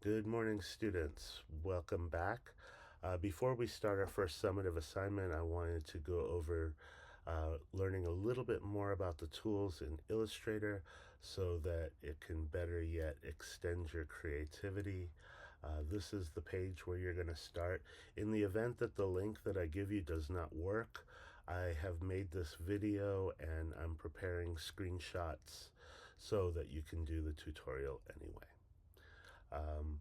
Good morning, students. Welcome back. Before we start our first summative assignment, I wanted to go over learning a little bit more about the tools in Illustrator so that it can better yet extend your creativity. This is the page where you're going to start. In the event that the link that I give you does not work, I have made this video and I'm preparing screenshots so that you can do the tutorial anyway. Um,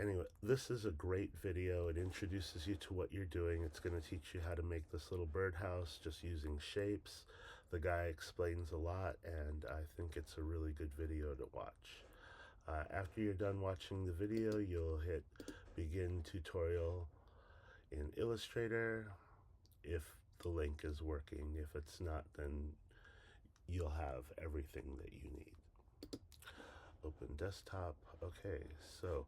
Anyway, this is a great video. It introduces you to what you're doing. It's going to teach you how to make this little birdhouse just using shapes. The guy explains a lot, and I think it's a really good video to watch. After you're done watching the video, you'll hit Begin Tutorial in Illustrator if the link is working. If it's not, then you'll have everything that you need. Open desktop. Okay, so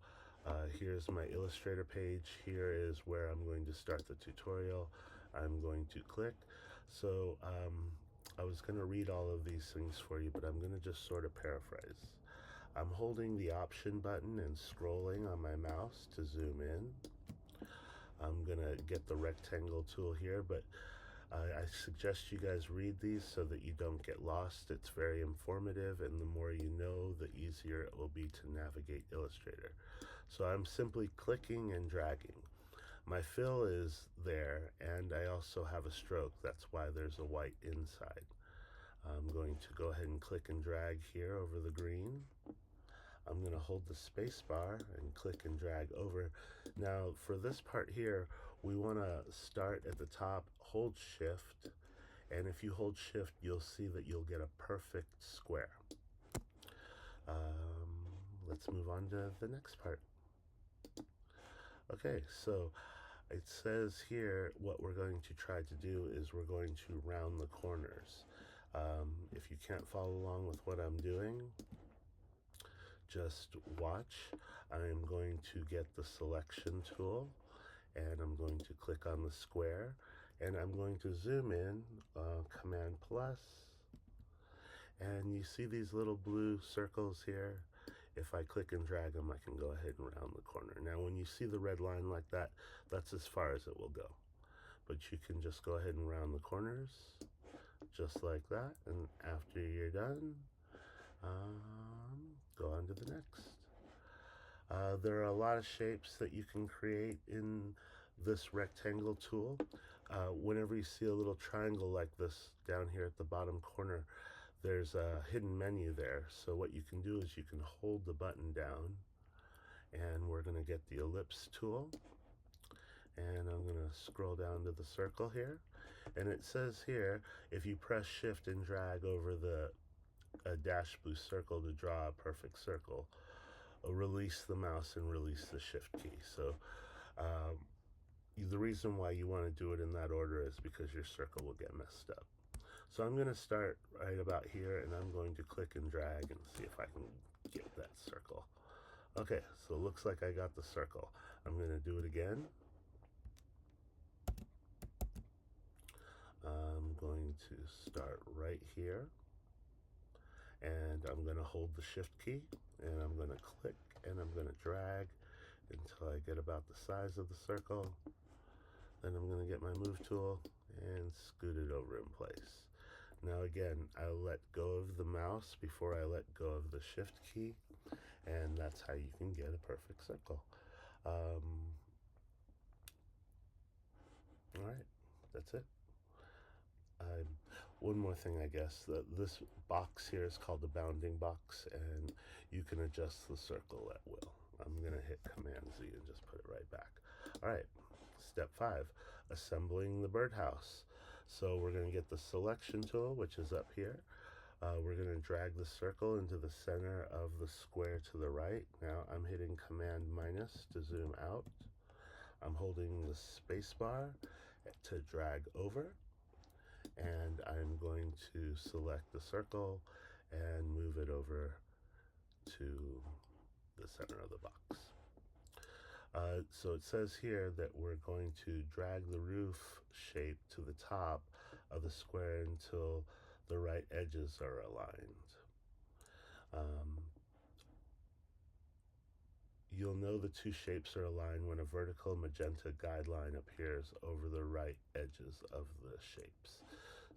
here's my Illustrator page. Here is where I'm going to start the tutorial. I'm going to click. So I was going to read all of these things for you, but I'm going to just sort of paraphrase. I'm holding the Option button and scrolling on my mouse to zoom in. I'm going to get the rectangle tool here, but I suggest you guys read these so that you don't get lost. It's very informative, and the more you know, the easier it will be to navigate Illustrator. So I'm simply clicking and dragging. My fill is there, and I also have a stroke. That's why there's a white inside. I'm going to go ahead and click and drag here over the green. I'm going to hold the space bar and click and drag over. Now for this part here, we want to start at the top, hold shift, and if you hold shift, you'll see that you'll get a perfect square. Let's move on to the next part. Okay, so it says here what we're going to try to do is we're going to round the corners. If you can't follow along with what I'm doing, just watch. I'm going to get the selection tool and I'm going to click on the square and I'm going to zoom in, Command plus, and you see these little blue circles here. If I click and drag them, I can go ahead and round the corner. Now when you see the red line like that, that's as far as it will go. But you can just go ahead and round the corners just like that, and after you're done, go on to the next. There are a lot of shapes that you can create in this rectangle tool. Whenever you see a little triangle like this down here at the bottom corner, there's a hidden menu there. So what you can do is you can hold the button down, and we're going to get the ellipse tool. And I'm going to scroll down to the circle here. And it says here, if you press shift and drag over the dash blue circle to draw a perfect circle, release the mouse and release the shift key. So the reason why you want to do it in that order is because your circle will get messed up. So I'm going to start right about here and I'm going to click and drag and see if I can get that circle. Okay, so it looks like I got the circle. I'm going to do it again. I'm going to start right here and I'm going to hold the shift key and I'm going to click and I'm going to drag until I get about the size of the circle. Then I'm going to get my move tool and scoot it over in place. Now again, I let go of the mouse before I let go of the shift key, and that's how you can get a perfect circle. All right, that's it. One more thing, I guess, this box here is called the bounding box, and you can adjust the circle at will. I'm going to hit Command Z and just put it right back. All right, step 5, assembling the birdhouse. So we're going to get the selection tool, which is up here. We're going to drag the circle into the center of the square to the right. Now I'm hitting Command minus to zoom out. I'm holding the space bar to drag over. And I'm going to select the circle and move it over to the center of the box. So it says here that we're going to drag the roof shape to the top of the square until the right edges are aligned. You'll know the two shapes are aligned when a vertical magenta guideline appears over the right edges of the shapes.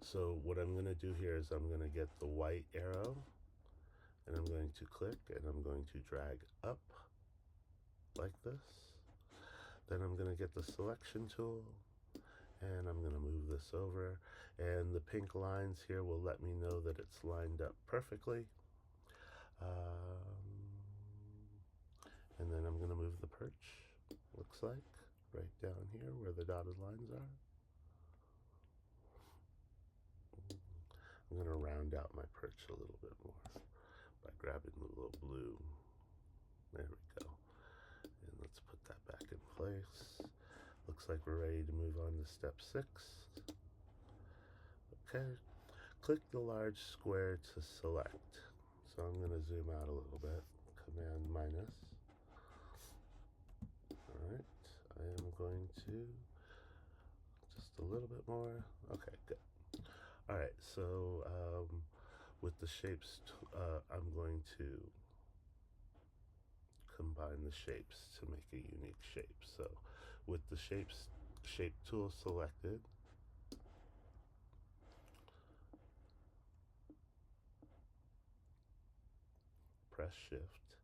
So what I'm going to do here is I'm going to get the white arrow, and I'm going to click, and I'm going to drag up like this. Then I'm going to get the selection tool, and I'm going to move this over, and the pink lines here will let me know that it's lined up perfectly. And then I'm going to move the perch, looks like, right down here where the dotted lines are. I'm going to round out my perch a little bit more by grabbing the little blue. There we go. And let's put that back in place. Looks like we're ready to move on to step 6. Okay, click the large square to select. So I'm going to zoom out a little bit, Command minus. Alright, I am going to just a little bit more. Okay, good. Alright, so with the shapes, I'm going to combine the shapes to make a unique shape. So with the shape tool selected, press shift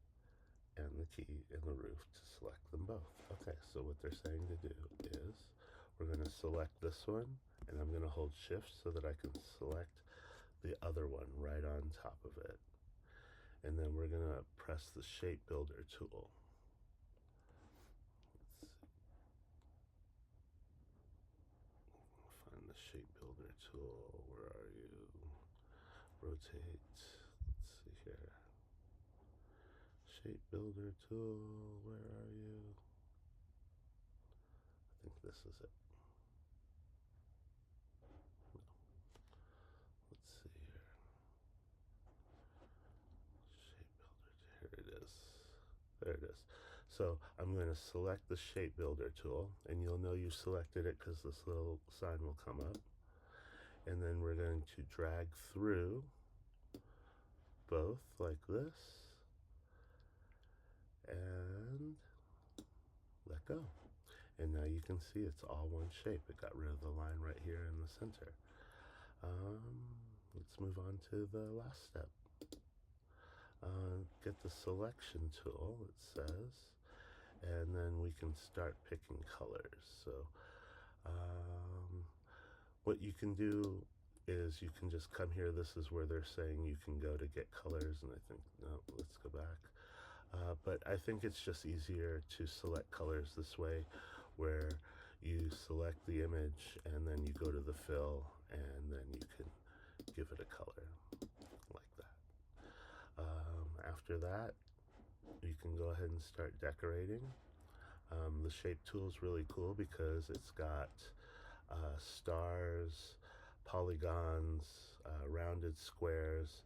and the key in the roof to select them both. Okay, so what they're saying to do is we're going to select this one, and I'm going to hold shift so that I can select the other one right on top of it. And then we're going to press the shape builder tool. Let's see. Find the shape builder tool. Where are you? Rotate. Let's see here. Shape builder tool. Where are you? I think this is it. No. Let's see here. Shape builder. Here it is. There it is. So I'm going to select the shape builder tool, and you'll know you selected it because this little sign will come up. And then we're going to drag through both like this and let go. And now you can see it's all one shape. It got rid of the line right here in the center. Let's move on to the last step. Get the selection tool, it says, and then we can start picking colors. So what you can do is you can just come here. This is where they're saying you can go to get colors, and I think, no, let's go back. But I think it's just easier to select colors this way, where you select the image and then you go to the fill and then you can give it a color like that. After that, you can go ahead and start decorating. The shape tool is really cool because it's got stars, polygons, rounded squares.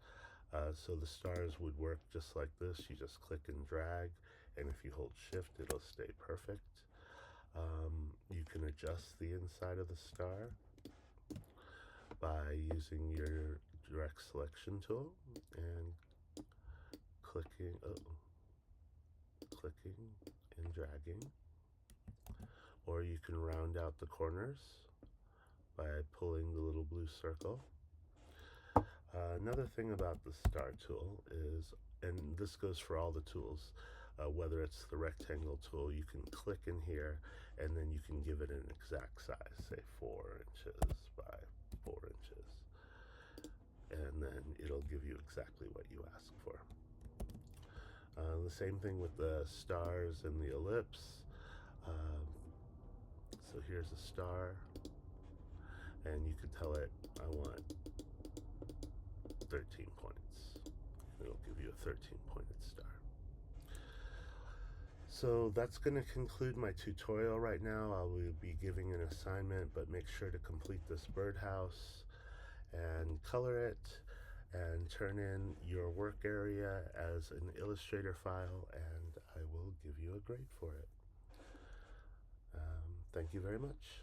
So the stars would work just like this. You just click and drag, and if you hold shift, it'll stay perfect. You can adjust the inside of the star by using your direct selection tool and clicking and dragging. Or you can round out the corners by pulling the little blue circle. Another thing about the star tool is, and this goes for all the tools, whether it's the rectangle tool, you can click in here and then you can give it an exact size, say 4 inches by 4 inches. And then it'll give you exactly what you ask for. The same thing with the stars and the ellipse. So here's a star, and you can tell it, I want 13 points. It'll give you a 13-pointed star. So that's going to conclude my tutorial right now. I will be giving an assignment, but make sure to complete this birdhouse and color it and turn in your work area as an Illustrator file, and I will give you a grade for it. Thank you very much.